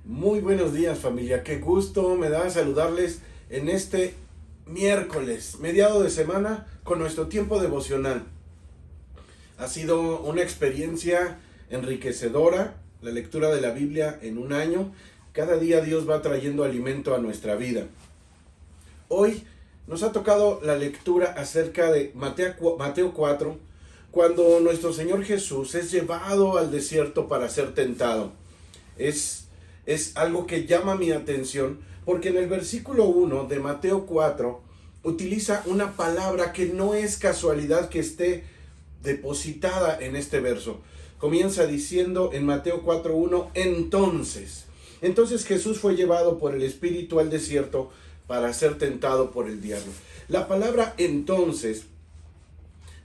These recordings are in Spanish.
Muy buenos días, familia, qué gusto me da saludarles en este miércoles, mediado de semana, con nuestro tiempo devocional. Ha sido una experiencia enriquecedora, la lectura de la Biblia en un año. Cada día Dios va trayendo alimento a nuestra vida. Hoy nos ha tocado la lectura acerca de Mateo 4, cuando nuestro Señor Jesús es llevado al desierto para ser tentado. Es algo que llama mi atención porque en el versículo 1 de Mateo 4 utiliza una palabra que no es casualidad que esté depositada en este verso. Comienza diciendo en Mateo 4:1, entonces Jesús fue llevado por el Espíritu al desierto para ser tentado por el diablo. La palabra entonces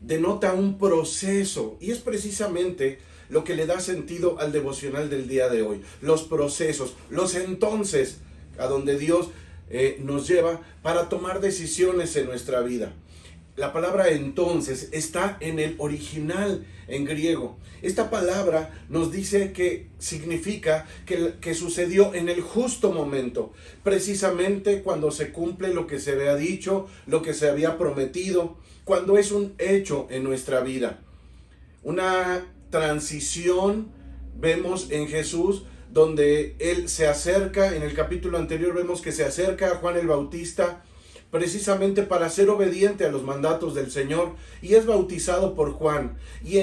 denota un proceso y es precisamente lo que le da sentido al devocional del día de hoy. Los procesos, los entonces a donde Dios nos lleva para tomar decisiones en nuestra vida. La palabra entonces está en el original en griego. Esta palabra nos dice que significa que sucedió en el justo momento, precisamente cuando se cumple lo que se había dicho, lo que se había prometido, cuando es un hecho en nuestra vida. Una transición vemos en Jesús donde Él se acerca. En el capítulo anterior vemos que se acerca a Juan el Bautista precisamente para ser obediente a los mandatos del Señor y es bautizado por Juan. Y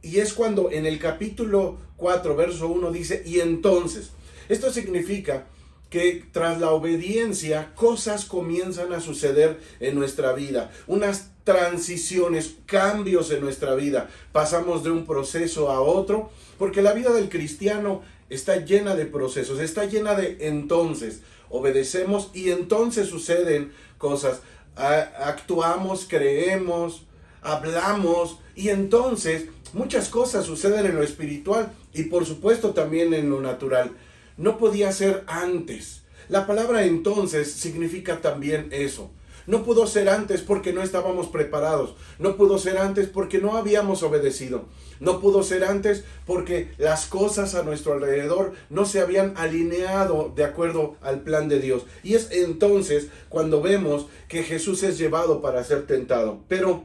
es cuando en el capítulo 4, verso 1 dice, y entonces, esto significa que tras la obediencia cosas comienzan a suceder en nuestra vida, unas transiciones, cambios en nuestra vida. Pasamos de un proceso a otro, porque la vida del cristiano está llena de procesos, está llena de entonces. Obedecemos y entonces suceden cosas. Actuamos, creemos, hablamos y entonces muchas cosas suceden en lo espiritual y por supuesto también en lo natural. No podía ser antes. La palabra entonces significa también eso. No pudo ser antes porque no estábamos preparados. No pudo ser antes porque no habíamos obedecido. No pudo ser antes porque las cosas a nuestro alrededor no se habían alineado de acuerdo al plan de Dios. Y es entonces cuando vemos que Jesús es llevado para ser tentado. Pero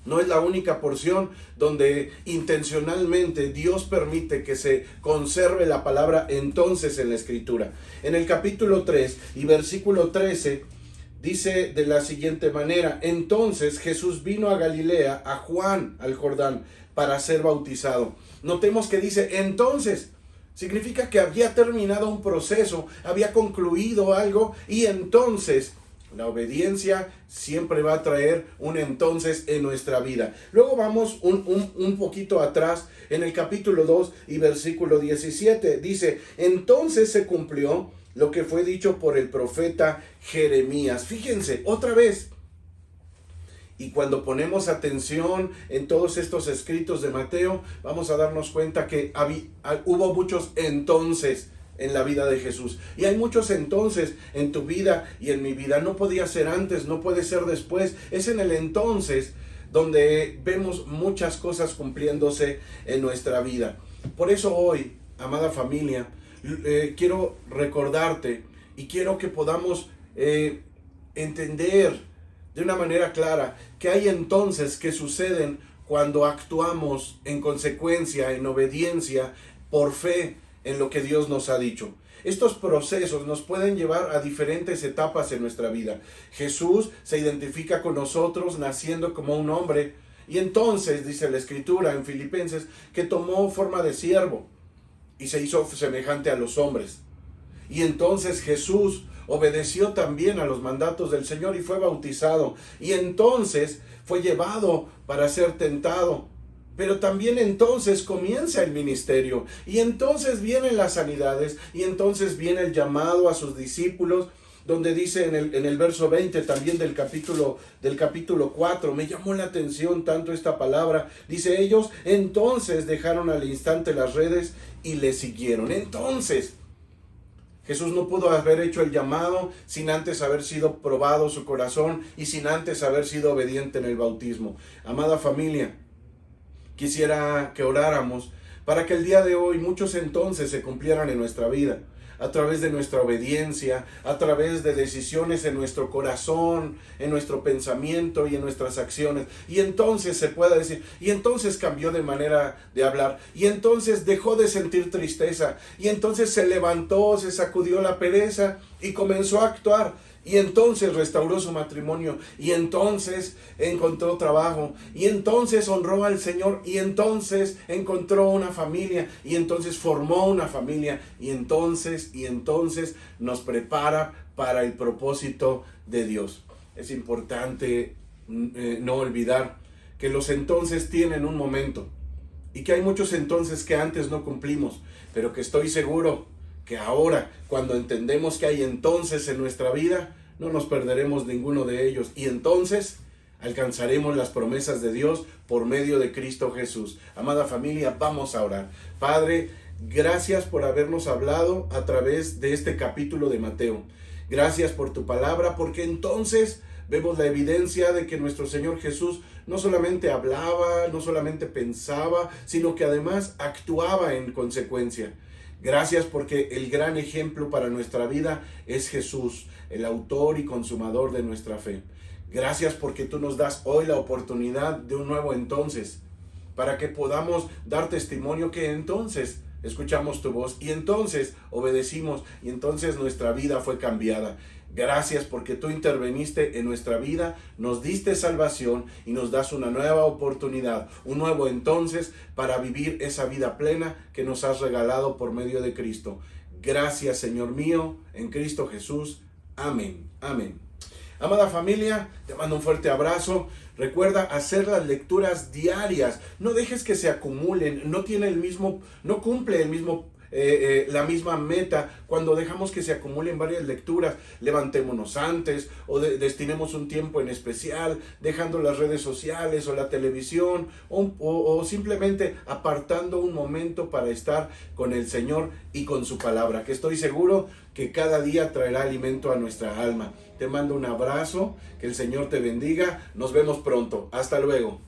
no es la única porción donde intencionalmente Dios permite que se conserve la palabra entonces en la Escritura. En el capítulo 3 y versículo 13 dice de la siguiente manera, entonces Jesús vino a Galilea, a Juan, al Jordán, para ser bautizado. Notemos que dice entonces. Significa que había terminado un proceso, había concluido algo y entonces la obediencia siempre va a traer un entonces en nuestra vida. Luego vamos un poquito atrás en el capítulo 2 y versículo 17. Dice, entonces se cumplió lo que fue dicho por el profeta Jeremías. Fíjense, otra vez. Y cuando ponemos atención en todos estos escritos de Mateo, vamos a darnos cuenta que hubo muchos entonces en la vida de Jesús. Y hay muchos entonces en tu vida y en mi vida. No podía ser antes, no puede ser después. Es en el entonces donde vemos muchas cosas cumpliéndose en nuestra vida. Por eso hoy, amada familia, quiero recordarte y quiero que podamos entender de una manera clara que hay entonces que suceden cuando actuamos en consecuencia, en obediencia, por fe en lo que Dios nos ha dicho. Estos procesos nos pueden llevar a diferentes etapas en nuestra vida. Jesús se identifica con nosotros naciendo como un hombre y entonces dice la Escritura en Filipenses que tomó forma de siervo y se hizo semejante a los hombres. Y entonces Jesús obedeció también a los mandatos del Señor y fue bautizado. Y entonces fue llevado para ser tentado. Pero también entonces comienza el ministerio. Y entonces vienen las sanidades. Y entonces viene el llamado a sus discípulos. Donde dice en el verso 20 también del capítulo 4. Me llamó la atención tanto esta palabra. Dice ellos, entonces dejaron al instante las redes y le siguieron. Entonces Jesús no pudo haber hecho el llamado sin antes haber sido probado su corazón y sin antes haber sido obediente en el bautismo. Amada familia, quisiera que oráramos para que el día de hoy muchos entonces se cumplieran en nuestra vida, a través de nuestra obediencia, a través de decisiones en nuestro corazón, en nuestro pensamiento y en nuestras acciones. Y entonces se pueda decir, y entonces cambió de manera de hablar, y entonces dejó de sentir tristeza, y entonces se levantó, se sacudió la pereza y comenzó a actuar. Y entonces restauró su matrimonio, y entonces encontró trabajo, y entonces honró al Señor, y entonces encontró una familia, y entonces formó una familia, y entonces nos prepara para el propósito de Dios. Es importante no olvidar que los entonces tienen un momento, y que hay muchos entonces que antes no cumplimos, pero que estoy seguro que ahora, cuando entendemos que hay entonces en nuestra vida, no nos perderemos ninguno de ellos, y entonces alcanzaremos las promesas de Dios por medio de Cristo Jesús. Amada familia, vamos a orar. Padre, gracias por habernos hablado a través de este capítulo de Mateo. Gracias por tu palabra, porque entonces vemos la evidencia de que nuestro Señor Jesús no solamente hablaba, no solamente pensaba, sino que además actuaba en consecuencia. Gracias porque el gran ejemplo para nuestra vida es Jesús, el autor y consumador de nuestra fe. Gracias porque tú nos das hoy la oportunidad de un nuevo entonces, para que podamos dar testimonio que entonces escuchamos tu voz y entonces obedecimos y entonces nuestra vida fue cambiada. Gracias porque tú interveniste en nuestra vida, nos diste salvación y nos das una nueva oportunidad, un nuevo entonces para vivir esa vida plena que nos has regalado por medio de Cristo. Gracias, Señor mío, en Cristo Jesús. Amén. Amén. Amada familia, te mando un fuerte abrazo. Recuerda hacer las lecturas diarias. No dejes que se acumulen. No cumple el mismo la misma meta cuando dejamos que se acumulen varias lecturas. Levantémonos antes o destinemos un tiempo en especial, dejando las redes sociales o la televisión o simplemente apartando un momento para estar con el Señor y con su palabra, que estoy seguro que cada día traerá alimento a nuestra alma. Te mando un abrazo, que el Señor te bendiga, nos vemos pronto, hasta luego.